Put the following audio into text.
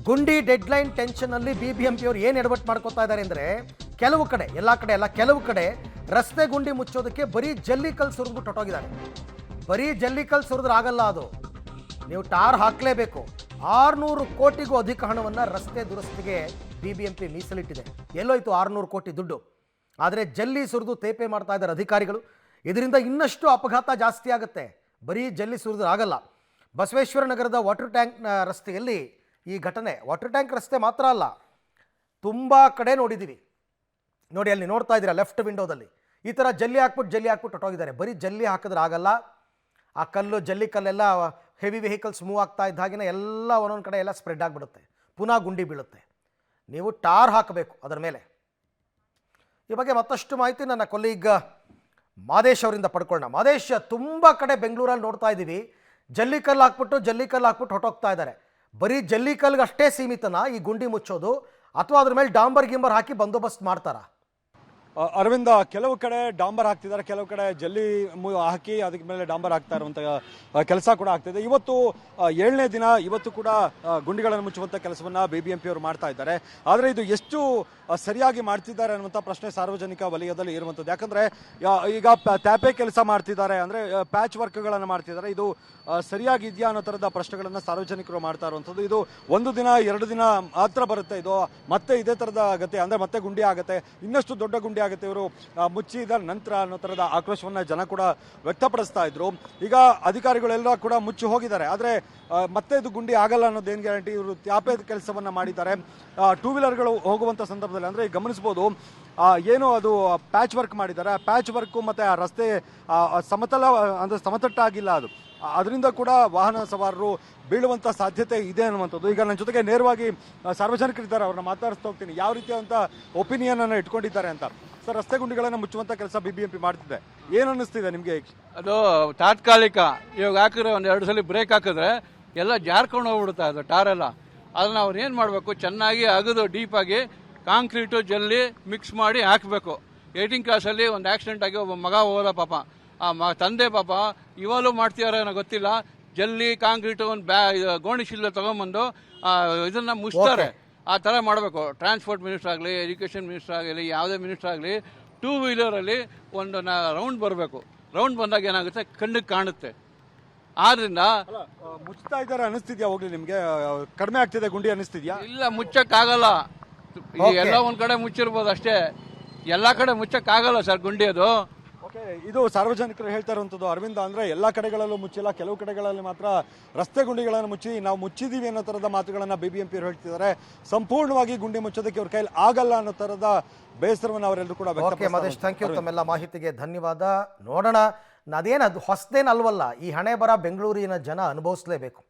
ಗುಂಡಿ deadline ಟೆನ್ಷನಲ್ಲಿ BBMP ಅವರು ಏನು ಎಡವಟ್ಟು ಮಾಡ್ಕೋತಾ ಇದ್ದಾರೆ ಅಂದರೆ ಕೆಲವು ಕಡೆ, ಎಲ್ಲ ಕಡೆ ಅಲ್ಲ, ಕೆಲವು ಕಡೆ ರಸ್ತೆ ಗುಂಡಿ ಮುಚ್ಚೋದಕ್ಕೆ ಬರೀ ಜಲ್ಲಿಕಲ್ಲು ಸುರಿದ್ಬಿಟ್ಟು ಹೊಟ್ಟೋಗಿದ್ದಾರೆ. ಬರೀ ಜಲ್ಲಿಕಲ್ಲು ಸುರಿದ್ರೆ ಆಗಲ್ಲ, ಅದು ನೀವು ಟಾರ್ ಹಾಕಲೇಬೇಕು. 600 ಕೋಟಿಗೂ ಅಧಿಕ ಹಣವನ್ನು ರಸ್ತೆ ದುರಸ್ತಿಗೆ BBMP ಮೀಸಲಿಟ್ಟಿದೆ. ಎಲ್ಲೋಯ್ತು 600 ಕೋಟಿ ದುಡ್ಡು? ಆದರೆ ಜಲ್ಲಿ ಸುರಿದು ತೇಪೆ ಮಾಡ್ತಾ ಇದ್ದಾರೆ ಅಧಿಕಾರಿಗಳು. ಇದರಿಂದ ಇನ್ನಷ್ಟು ಅಪಘಾತ ಜಾಸ್ತಿ ಆಗುತ್ತೆ. ಬರೀ ಜಲ್ಲಿ ಸುರಿದ್ರೆ ಆಗಲ್ಲ. ಬಸವೇಶ್ವರ ನಗರದ ವಾಟರ್ ಟ್ಯಾಂಕ್ ರಸ್ತೆಯಲ್ಲಿ ಈ ಘಟನೆ. ವಾಟರ್ ಟ್ಯಾಂಕ್ ರಸ್ತೆ ಮಾತ್ರ ಅಲ್ಲ, ತುಂಬ ಕಡೆ ನೋಡಿದ್ದೀವಿ. ನೋಡಿ, ಅಲ್ಲಿ ನೋಡ್ತಾ ಇದ್ದೀರಾ ಲೆಫ್ಟ್ ವಿಂಡೋದಲ್ಲಿ ಈ ಥರ ಜಲ್ಲಿ ಹಾಕ್ಬಿಟ್ಟು ಹೊಟ್ಟೋಗಿದ್ದಾರೆ. ಬರೀ ಜಲ್ಲಿ ಹಾಕಿದ್ರೆ ಆಗಲ್ಲ. ಆ ಕಲ್ಲು, ಜಲ್ಲಿ ಕಲ್ಲೆಲ್ಲ ಹೆವಿ ವೆಹಿಕಲ್ಸ್ ಮೂವ್ ಆಗ್ತಾ ಇದ್ದ ಹಾಗೆ ಎಲ್ಲ ಒಂದೊಂದು ಕಡೆ ಎಲ್ಲ ಸ್ಪ್ರೆಡ್ ಆಗಿಬಿಡುತ್ತೆ, ಪುನಃ ಗುಂಡಿ ಬೀಳುತ್ತೆ. ನೀವು ಟಾರ್ ಹಾಕಬೇಕು ಅದರ ಮೇಲೆ. ಈ ಬಗ್ಗೆ ಮತ್ತಷ್ಟು ಮಾಹಿತಿ ನನ್ನ ಕೊಲೀಗ್ ಮಾದೇಶ್ ಅವರಿಂದ ಪಡ್ಕೊಳ್ಳೋಣ. ಮಾದೇಶ್, ತುಂಬ ಕಡೆ ಬೆಂಗಳೂರಲ್ಲಿ ನೋಡ್ತಾ ಇದ್ದೀವಿ ಜಲ್ಲಿಕಲ್ಲು ಹಾಕ್ಬಿಟ್ಟು ಹೊಟ್ಟೋಗ್ತಾ ಇದ್ದಾರೆ. ಬರೀ ಜಲ್ಲಿಕಲ್ಗೆ ಅಷ್ಟೇ ಸೀಮಿತನಾ ಈ ಗುಂಡಿ ಮುಚ್ಚೋದು, ಅಥವಾ ಅದ್ರ ಮೇಲೆ ಡಾಂಬರ್ ಗಿಂಬರ್ ಹಾಕಿ ಬಂದೋಬಸ್ತ್ ಮಾಡ್ತಾರಾ? ಅರವಿಂದ, ಕೆಲವು ಕಡೆ ಡಾಂಬರ್ ಹಾಕ್ತಿದ್ದಾರೆ, ಕೆಲವು ಕಡೆ ಜಲ್ಲಿ ಹಾಕಿ ಅದಕ್ಕೆ ಮೇಲೆ ಡಾಂಬರ್ ಹಾಕ್ತಾ ಇರುವಂಥ ಕೆಲಸ ಕೂಡ ಆಗ್ತಿದೆ. ಇವತ್ತು 7ನೇ ದಿನ, ಇವತ್ತು ಕೂಡ ಗುಂಡಿಗಳನ್ನು ಮುಚ್ಚುವಂಥ ಕೆಲಸವನ್ನು BBMP ಅವರು ಮಾಡ್ತಾ ಇದ್ದಾರೆ. ಆದರೆ ಇದು ಎಷ್ಟು ಸರಿಯಾಗಿ ಮಾಡ್ತಿದ್ದಾರೆ ಅನ್ನುವಂಥ ಪ್ರಶ್ನೆ ಸಾರ್ವಜನಿಕ ವಲಯದಲ್ಲಿ ಇರುವಂಥದ್ದು. ಯಾಕಂದರೆ ಈಗ ಟ್ಯಾಪೆ ಕೆಲಸ ಮಾಡ್ತಿದ್ದಾರೆ, ಅಂದರೆ ಪ್ಯಾಚ್ ವರ್ಕ್ಗಳನ್ನು ಮಾಡ್ತಿದ್ದಾರೆ. ಇದು ಸರಿಯಾಗಿದೆಯಾ ಅನ್ನೋ ಥರದ ಪ್ರಶ್ನೆಗಳನ್ನು ಸಾರ್ವಜನಿಕರು ಮಾಡ್ತಾ ಇರುವಂಥದ್ದು. ಇದು 1 ದಿನ 2 ದಿನ ಮಾತ್ರ ಬರುತ್ತೆ. ಇದು ಮತ್ತೆ ಇದೇ ಥರದ ಗತಿ, ಅಂದರೆ ಮತ್ತೆ ಗುಂಡಿ ಆಗುತ್ತೆ, ಇನ್ನಷ್ಟು ದೊಡ್ಡ ಗುಂಡಿ ಆಗುತ್ತೆ, ಇವರು ಮುಚ್ಚಿದ ನಂತರ ಅನ್ನೋ ಥರದ ಆಕ್ರೋಶವನ್ನು ಜನ ಕೂಡ ವ್ಯಕ್ತಪಡಿಸ್ತಾ ಇದ್ರು. ಈಗ ಅಧಿಕಾರಿಗಳೆಲ್ಲ ಕೂಡ ಮುಚ್ಚಿ ಹೋಗಿದ್ದಾರೆ, ಆದರೆ ಮತ್ತೆ ಇದು ಗುಂಡಿ ಆಗಲ್ಲ ಅನ್ನೋದೇನು ಗ್ಯಾರಂಟಿ? ಇವರು ತ್ಯಾಪೆ ಕೆಲಸವನ್ನು ಮಾಡಿದ್ದಾರೆ. 2 ವೀಲರ್ಗಳು ಹೋಗುವಂಥ ಸಂದರ್ಭದಲ್ಲಿ, ಅಂದರೆ ಗಮನಿಸ್ಬೋದು, ಏನು ಅದು ಪ್ಯಾಚ್ ವರ್ಕ್ ಮಾಡಿದ್ದಾರೆ. ಆ ಪ್ಯಾಚ್ ವರ್ಕು ಮತ್ತು ಆ ರಸ್ತೆ ಸಮತಲ, ಅಂದರೆ ಸಮತಟ್ಟಾಗಿಲ್ಲ, ಅದರಿಂದ ಕೂಡ ವಾಹನ ಸವಾರರು ಬೀಳುವಂಥ ಸಾಧ್ಯತೆ ಇದೆ ಅನ್ನುವಂಥದ್ದು. ಈಗ ನನ್ನ ಜೊತೆಗೆ ನೇರವಾಗಿ ಸಾರ್ವಜನಿಕರಿದ್ದಾರೆ, ಅವ್ರನ್ನ ಮಾತಾಡಿಸ್ತಾ ಹೋಗ್ತೀನಿ, ಯಾವ ರೀತಿಯಾದಂಥ ಒಪಿನಿಯನ್ ಅನ್ನು ಇಟ್ಕೊಂಡಿದ್ದಾರೆ ಅಂತ. ಸರ್, ರಸ್ತೆ ಗುಂಡಿಗಳನ್ನು ಮುಚ್ಚುವಂಥ ಕೆಲಸ BBMP ಮಾಡ್ತಿದೆ, ಏನು ಅನ್ನಿಸ್ತಿದೆ ನಿಮಗೆ? ಅದು ತಾತ್ಕಾಲಿಕ. ಇವಾಗ ಹಾಕಿದ್ರೆ 1-2 ಸಲ ಬ್ರೇಕ್ ಹಾಕಿದ್ರೆ ಎಲ್ಲ ಜಾರ್ಕೊಂಡು ಹೋಗ್ಬಿಡುತ್ತೆ ಅದು ಟಾರೆಲ್ಲ. ಅದನ್ನ ಅವ್ರು ಏನು ಮಾಡಬೇಕು, ಚೆನ್ನಾಗಿ ಅಗದು ಡೀಪಾಗಿ ಕಾಂಕ್ರೀಟು ಜಲ್ಲಿ ಮಿಕ್ಸ್ ಮಾಡಿ ಹಾಕಬೇಕು. 18 ಕ್ಲಾಸಲ್ಲಿ ಒಂದು ಆಕ್ಸಿಡೆಂಟ್ ಆಗಿ ಒಬ್ಬ ಮಗ ಹೋದ ಪಾಪ. ಆ ತಂದೆ ಪಾಪ ಇವಾಗಲೂ ಮಾಡ್ತಿದಾರೆ ಏನೋ ಗೊತ್ತಿಲ್ಲ, ಜಲ್ಲಿ ಕಾಂಕ್ರೀಟು ಒಂದು ಗೋಣಿ ಶಿಲ್ಲೆ ತೊಗೊಂಬಂದು ಇದನ್ನು ಮುಚ್ತಾರೆ. ಆ ಥರ ಮಾಡಬೇಕು. ಟ್ರಾನ್ಸ್ಪೋರ್ಟ್ ಮಿನಿಸ್ಟರ್ ಆಗಲಿ, ಎಜುಕೇಷನ್ ಮಿನಿಸ್ಟರ್ ಆಗಲಿ, ಯಾವುದೇ ಮಿನಿಸ್ಟರ್ ಆಗಲಿ, 2 ವೀಲರಲ್ಲಿ ಒಂದು ರೌಂಡ್ ಬರಬೇಕು. ರೌಂಡ್ ಬಂದಾಗ ಏನಾಗುತ್ತೆ, ಕಣ್ಣಿಗೆ ಕಾಣುತ್ತೆ. ಆದ್ರಿಂದ ಮುಚ್ತಾ ಇದ್ದಾರೆ ಅನಿಸ್ತಿದ್ಯಾ? ಹೋಗ್ಲಿ, ನಿಮಗೆ ಕಡಿಮೆ ಆಗ್ತಿದೆ ಗುಂಡಿ ಅನಿಸ್ತಿದ್ಯಾ? ಇಲ್ಲ, ಮುಚ್ಚಕ್ಕಾಗಲ್ಲ. ಎಲ್ಲ ಒಂದ್ ಕಡೆ ಮುಚ್ಚಿರ್ಬೋದು ಅಷ್ಟೇ, ಎಲ್ಲ ಕಡೆ ಮುಚ್ಚಕ್ಕಾಗಲ್ಲ ಸರ್ ಗುಂಡಿ. ಅದು ಇದು ಸಾರ್ವಜನಿಕರು ಹೇಳ್ತಾ ಇರುವಂಥದ್ದು ಅರವಿಂದ. ಅಂದರೆ ಎಲ್ಲ ಕಡೆಗಳಲ್ಲೂ ಮುಚ್ಚಿಲ್ಲ, ಕೆಲವು ಕಡೆಗಳಲ್ಲಿ ಮಾತ್ರ ರಸ್ತೆ ಗುಂಡಿಗಳನ್ನು ಮುಚ್ಚಿ ನಾವು ಮುಚ್ಚಿದ್ದೀವಿ ಅನ್ನೋ ಥರದ ಮಾತುಗಳನ್ನು BBMP ಅವರು ಹೇಳ್ತಿದ್ದಾರೆ. ಸಂಪೂರ್ಣವಾಗಿ ಗುಂಡಿ ಮುಚ್ಚೋದಕ್ಕೆ ಅವ್ರ ಕೈಲಿ ಆಗಲ್ಲ ಅನ್ನೋ ಥರದ ಬೇಸರವನ್ನು ಅವರೆಲ್ಲರೂ ಕೂಡ ವ್ಯಕ್ತಪಡಿಸಿದ್ದಾರೆ. ಮಹೇಶ್, ಥ್ಯಾಂಕ್ ಯು, ತಮ್ಮೆಲ್ಲ ಮಾಹಿತಿಗೆ ಧನ್ಯವಾದ. ನೋಡೋಣ, ಅದೇನು ಅದು ಹೊಸದೇನು ಅಲ್ವಲ್ಲ, ಈ ಹಣೆ ಬರ ಬೆಂಗಳೂರಿನ ಜನ ಅನುಭವಿಸಲೇಬೇಕು.